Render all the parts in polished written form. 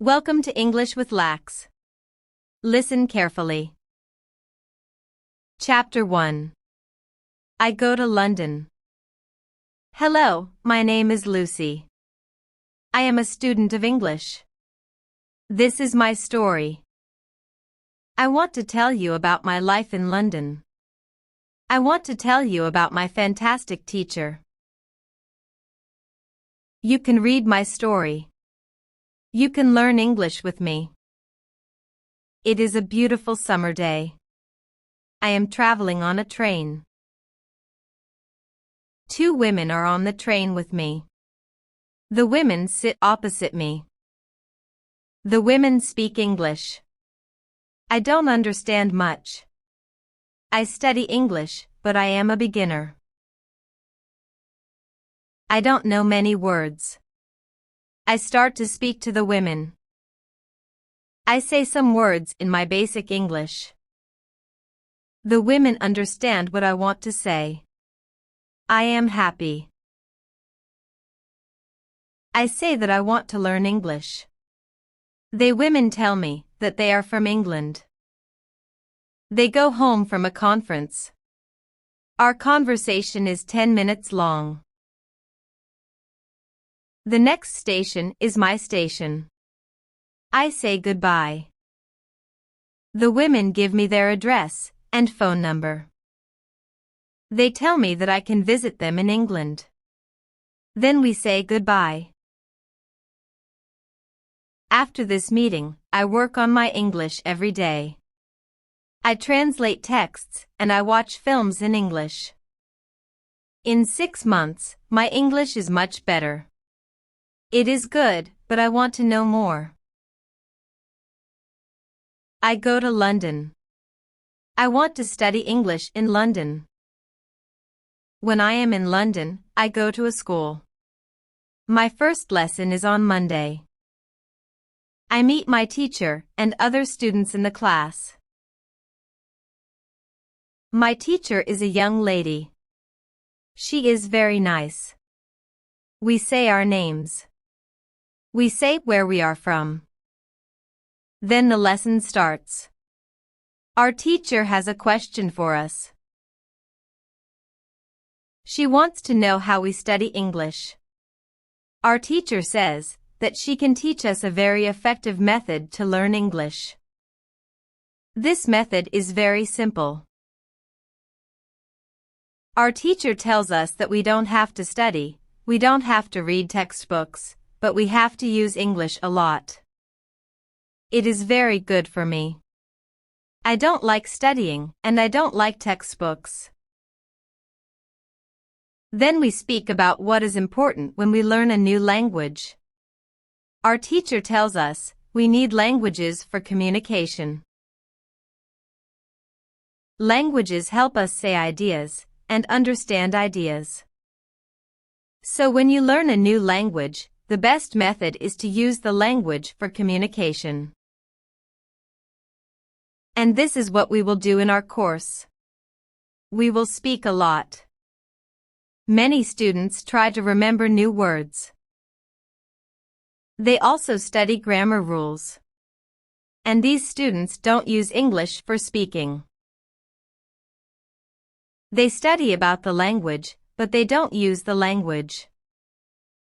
Welcome to English with Lax. Listen carefully. Chapter 1. I go to London. Hello, my name is Lucy. I am a student of English. This is my story. I want to tell you about my life in London. I want to tell you about my fantastic teacher. You can read my story. You can learn English with me. It is a beautiful summer day. I am traveling on a train. Two women are on the train with me. The women sit opposite me. The women speak English. I don't understand much. I study English, but I am a beginner. I don't know many words. I start to speak to the women. I say some words in my basic English. The women understand what I want to say. I am happy. I say that I want to learn English. They women tell me that they are from England. They go home from a conference. Our conversation is 10 minutes long. The next station is my station. I say goodbye. The women give me their address and phone number. They tell me that I can visit them in England. Then we say goodbye. After this meeting, I work on my English every day. I translate texts and I watch films in English. In 6 months, my English is much better. It is good, but I want to know more. I go to London. I want to study English in London. When I am in London, I go to a school. My first lesson is on Monday. I meet my teacher and other students in the class. My teacher is a young lady. She is very nice. We say our names. We say where we are from. Then the lesson starts. Our teacher has a question for us. She wants to know how we study English. Our teacher says that she can teach us a very effective method to learn English. This method is very simple. Our teacher tells us that we don't have to study, we don't have to read textbooks, but we have to use English a lot. It is very good for me. I don't like studying, and I don't like textbooks. Then we speak about what is important when we learn a new language. Our teacher tells us we need languages for communication. Languages help us say ideas and understand ideas. So when you learn a new language, the best method is to use the language for communication. And this is what we will do in our course. We will speak a lot. Many students try to remember new words. They also study grammar rules. And these students don't use English for speaking. They study about the language, but they don't use the language.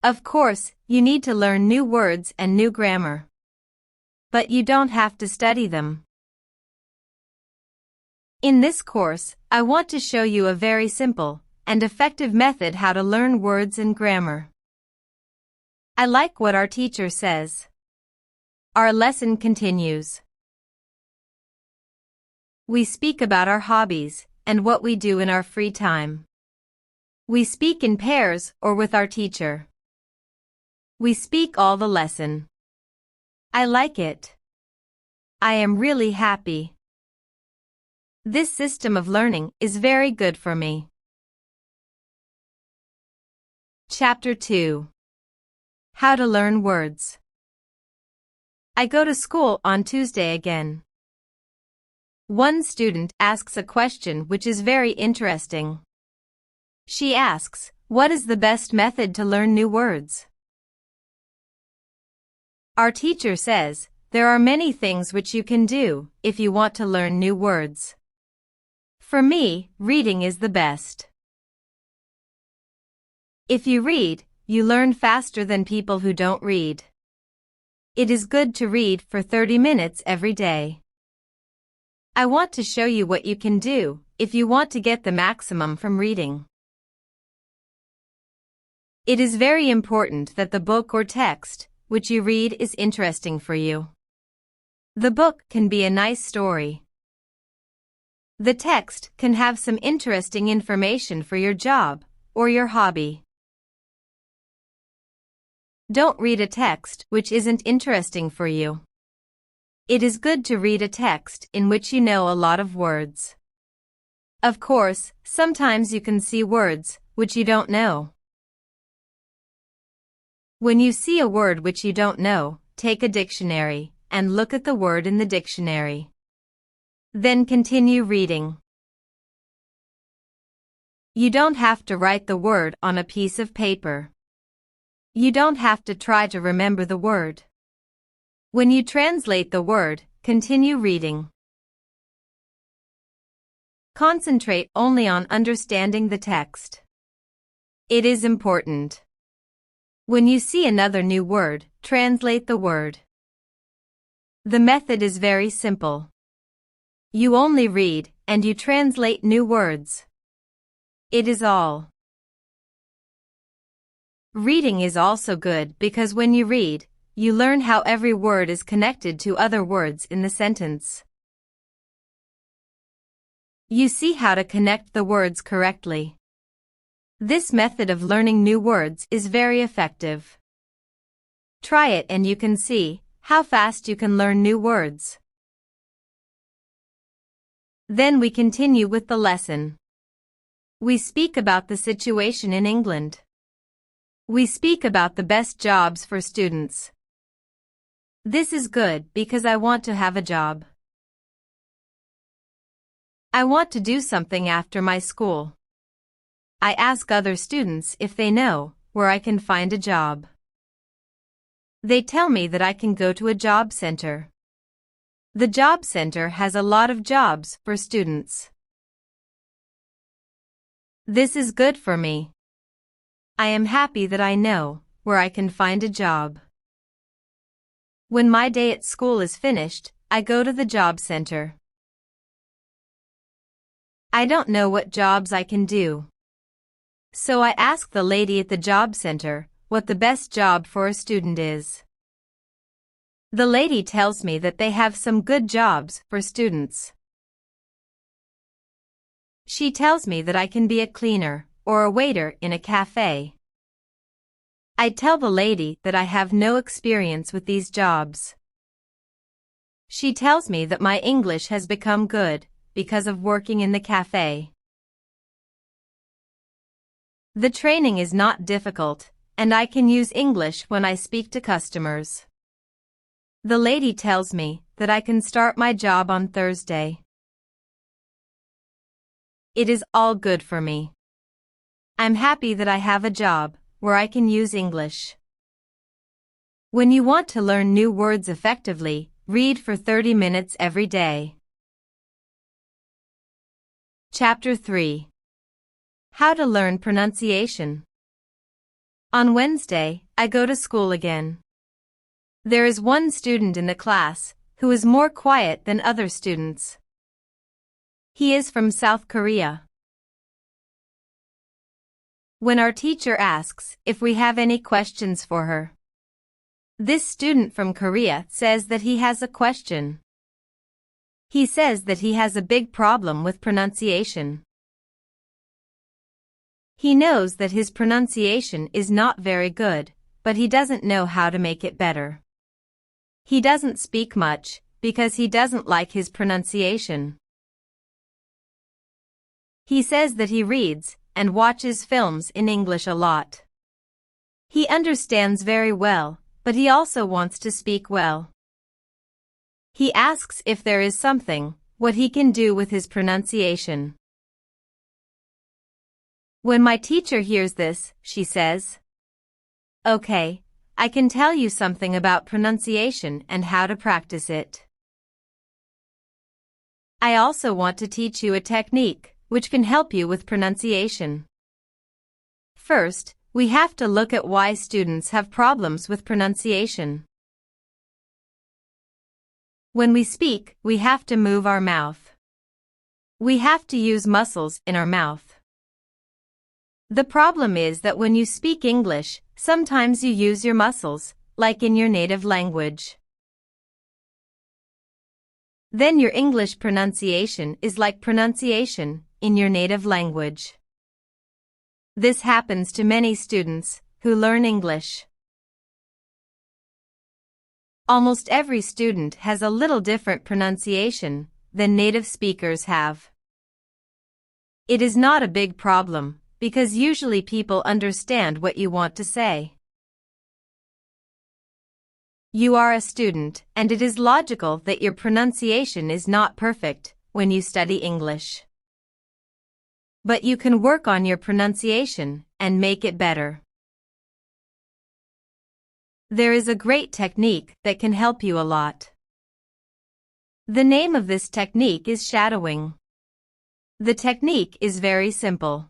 Of course, you need to learn new words and new grammar. But you don't have to study them. In this course, I want to show you a very simple and effective method how to learn words and grammar. I like what our teacher says. Our lesson continues. We speak about our hobbies and what we do in our free time. We speak in pairs or with our teacher. We speak all the lesson. I like it. I am really happy. This system of learning is very good for me. Chapter 2. How to learn words. I go to school on Tuesday again. One student asks a question which is very interesting. She asks, what is the best method to learn new words? Our teacher says, there are many things which you can do if you want to learn new words. For me, reading is the best. If you read, you learn faster than people who don't read. It is good to read for 30 minutes every day. I want to show you what you can do if you want to get the maximum from reading. It is very important that the book or text which you read is interesting for you. The book can be a nice story. The text can have some interesting information for your job or your hobby. Don't read a text which isn't interesting for you. It is good to read a text in which you know a lot of words. Of course, sometimes you can see words which you don't know. When you see a word which you don't know, take a dictionary and look at the word in the dictionary. Then continue reading. You don't have to write the word on a piece of paper. You don't have to try to remember the word. When you translate the word, continue reading. Concentrate only on understanding the text. It is important. When you see another new word, translate the word. The method is very simple. You only read and you translate new words. It is all. Reading is also good because when you read, you learn how every word is connected to other words in the sentence. You see how to connect the words correctly. This method of learning new words is very effective. Try it and you can see how fast you can learn new words. Then we continue with the lesson. We speak about the situation in England. We speak about the best jobs for students. This is good because I want to have a job. I want to do something after my school. I ask other students if they know where I can find a job. They tell me that I can go to a job center. The job center has a lot of jobs for students. This is good for me. I am happy that I know where I can find a job. When my day at school is finished, I go to the job center. I don't know what jobs I can do. So I ask the lady at the job center what the best job for a student is. The lady tells me that they have some good jobs for students. She tells me that I can be a cleaner or a waiter in a cafe. I tell the lady that I have no experience with these jobs. She tells me that my English has become good because of working in the cafe. The training is not difficult, and I can use English when I speak to customers. The lady tells me that I can start my job on Thursday. It is all good for me. I'm happy that I have a job where I can use English. When you want to learn new words effectively, read for 30 minutes every day. Chapter 3. How to learn pronunciation. On Wednesday, I go to school again. There is one student in the class who is more quiet than other students. He is from South Korea. When our teacher asks if we have any questions for her, this student from Korea says that he has a question. He says that he has a big problem with pronunciation. He knows that his pronunciation is not very good, but he doesn't know how to make it better. He doesn't speak much because he doesn't like his pronunciation. He says that he reads and watches films in English a lot. He understands very well, but he also wants to speak well. He asks if there is something, what he can do with his pronunciation. When my teacher hears this, she says, "Okay, I can tell you something about pronunciation and how to practice it. I also want to teach you a technique which can help you with pronunciation. First, we have to look at why students have problems with pronunciation. When we speak, we have to move our mouth. We have to use muscles in our mouth. The problem is that when you speak English, sometimes you use your muscles, like in your native language. Then your English pronunciation is like pronunciation in your native language. This happens to many students who learn English. Almost every student has a little different pronunciation than native speakers have. It is not a big problem, because usually people understand what you want to say. You are a student, and it is logical that your pronunciation is not perfect when you study English. But you can work on your pronunciation and make it better. There is a great technique that can help you a lot. The name of this technique is shadowing. The technique is very simple.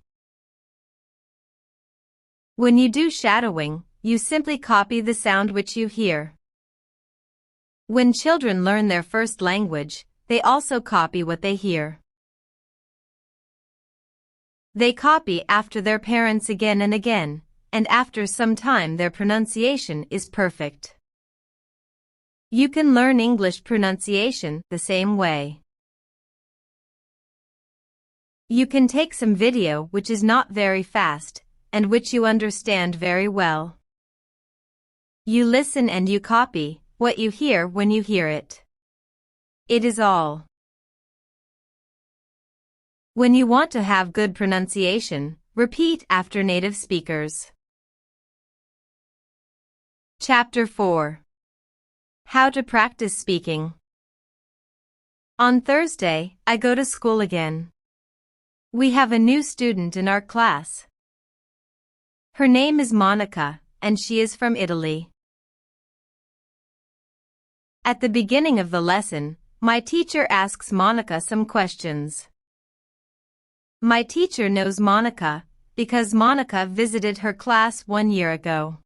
When you do shadowing, you simply copy the sound which you hear. When children learn their first language, they also copy what they hear. They copy after their parents again and again, and after some time their pronunciation is perfect. You can learn English pronunciation the same way. You can take some video which is not very fast, and which you understand very well. You listen and you copy what you hear when you hear it. It is all. When you want to have good pronunciation, repeat after native speakers. Chapter 4. How to practice speaking. On Thursday, I go to school again. We have a new student in our class. Her name is Monica, and she is from Italy. At the beginning of the lesson, my teacher asks Monica some questions. My teacher knows Monica because Monica visited her class 1 year ago.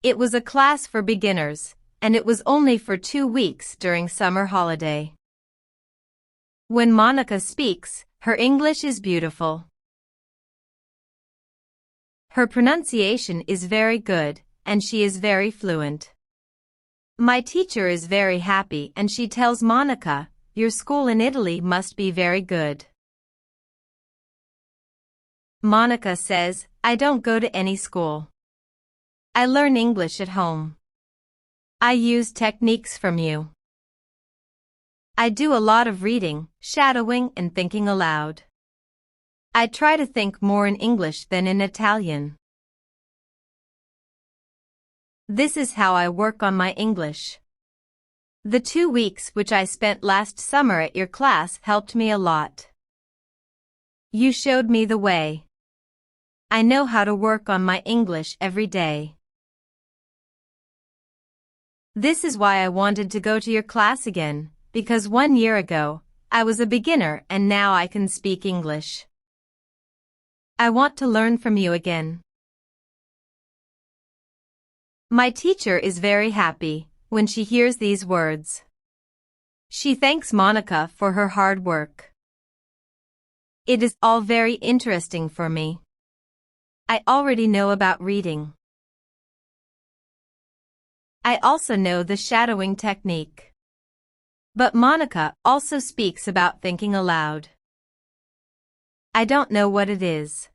It was a class for beginners, and it was only for 2 weeks during summer holiday. When Monica speaks, her English is beautiful. Her pronunciation is very good, and she is very fluent. My teacher is very happy and she tells Monica, "Your school in Italy must be very good." Monica says, "I don't go to any school. I learn English at home. I use techniques from you. I do a lot of reading, shadowing, and thinking aloud. I try to think more in English than in Italian. This is how I work on my English. The 2 weeks which I spent last summer at your class helped me a lot. You showed me the way. I know how to work on my English every day. This is why I wanted to go to your class again, because 1 year ago, I was a beginner and now I can speak English. I want to learn from you again." My teacher is very happy when she hears these words. She thanks Monica for her hard work. It is all very interesting for me. I already know about reading. I also know the shadowing technique. But Monica also speaks about thinking aloud. I don't know what it is.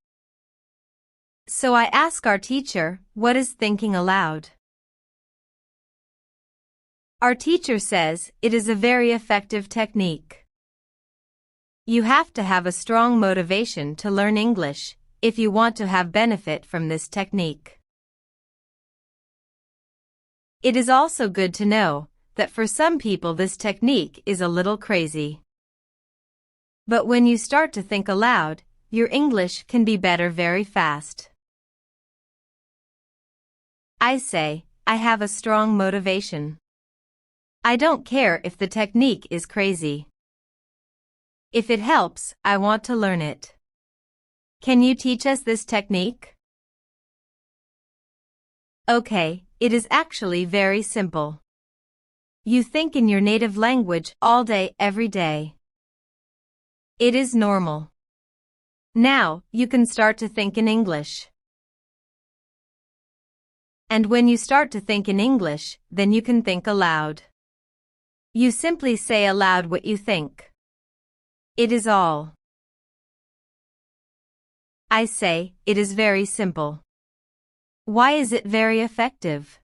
So I ask our teacher, "What is thinking aloud?" Our teacher says it is a very effective technique. You have to have a strong motivation to learn English if you want to have benefit from this technique. It is also good to know that for some people this technique is a little crazy. But when you start to think aloud, your English can be better very fast. I say, I have a strong motivation. I don't care if the technique is crazy. If it helps, I want to learn it. Can you teach us this technique? Okay, it is actually very simple. You think in your native language all day, every day. It is normal. Now, you can start to think in English. And when you start to think in English, then you can think aloud. You simply say aloud what you think. It is all. I say, it is very simple. Why is it very effective?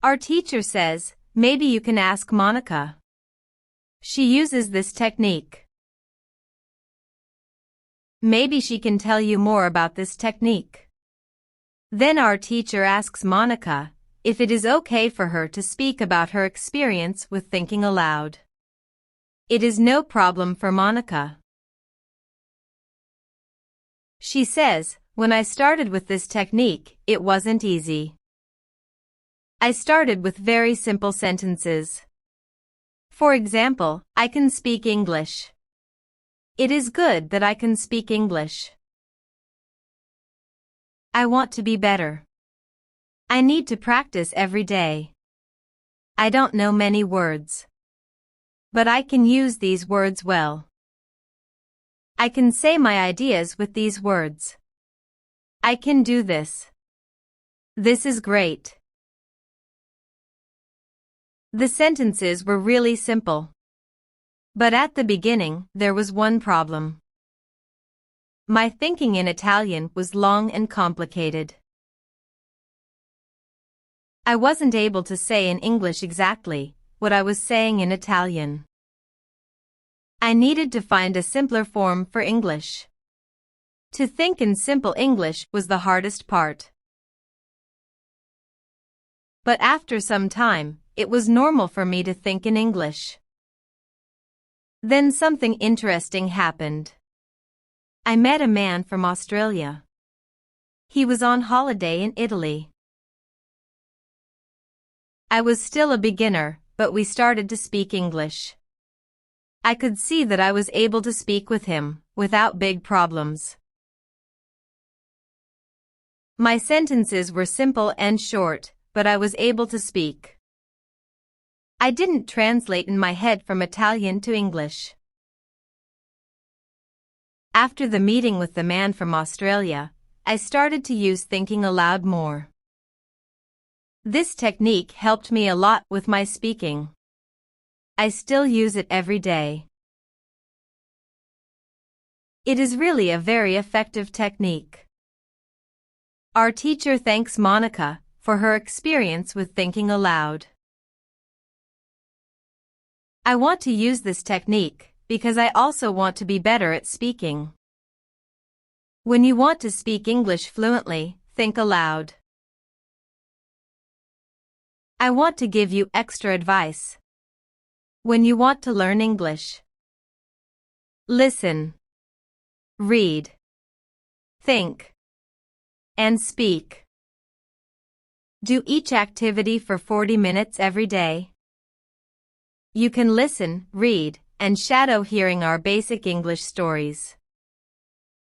Our teacher says, maybe you can ask Monica. She uses this technique. Maybe she can tell you more about this technique. Then our teacher asks Monica if it is okay for her to speak about her experience with thinking aloud. It is no problem for Monica. She says, when I started with this technique, it wasn't easy. I started with very simple sentences. For example, I can speak English. It is good that I can speak English. I want to be better. I need to practice every day. I don't know many words. But I can use these words well. I can say my ideas with these words. I can do this. This is great. The sentences were really simple. But at the beginning, there was one problem. My thinking in Italian was long and complicated. I wasn't able to say in English exactly what I was saying in Italian. I needed to find a simpler form for English. To think in simple English was the hardest part. But after some time, it was normal for me to think in English. Then something interesting happened. I met a man from Australia. He was on holiday in Italy. I was still a beginner, but we started to speak English. I could see that I was able to speak with him, without big problems. My sentences were simple and short, but I was able to speak. I didn't translate in my head from Italian to English. After the meeting with the man from Australia, I started to use thinking aloud more. This technique helped me a lot with my speaking. I still use it every day. It is really a very effective technique. Our teacher thanks Monica for her experience with thinking aloud. I want to use this technique because I also want to be better at speaking. When you want to speak English fluently, think aloud. I want to give you extra advice. When you want to learn English, listen, read, think, and speak. Do each activity for 40 minutes every day. You can listen, read, and shadow hearing our basic English stories.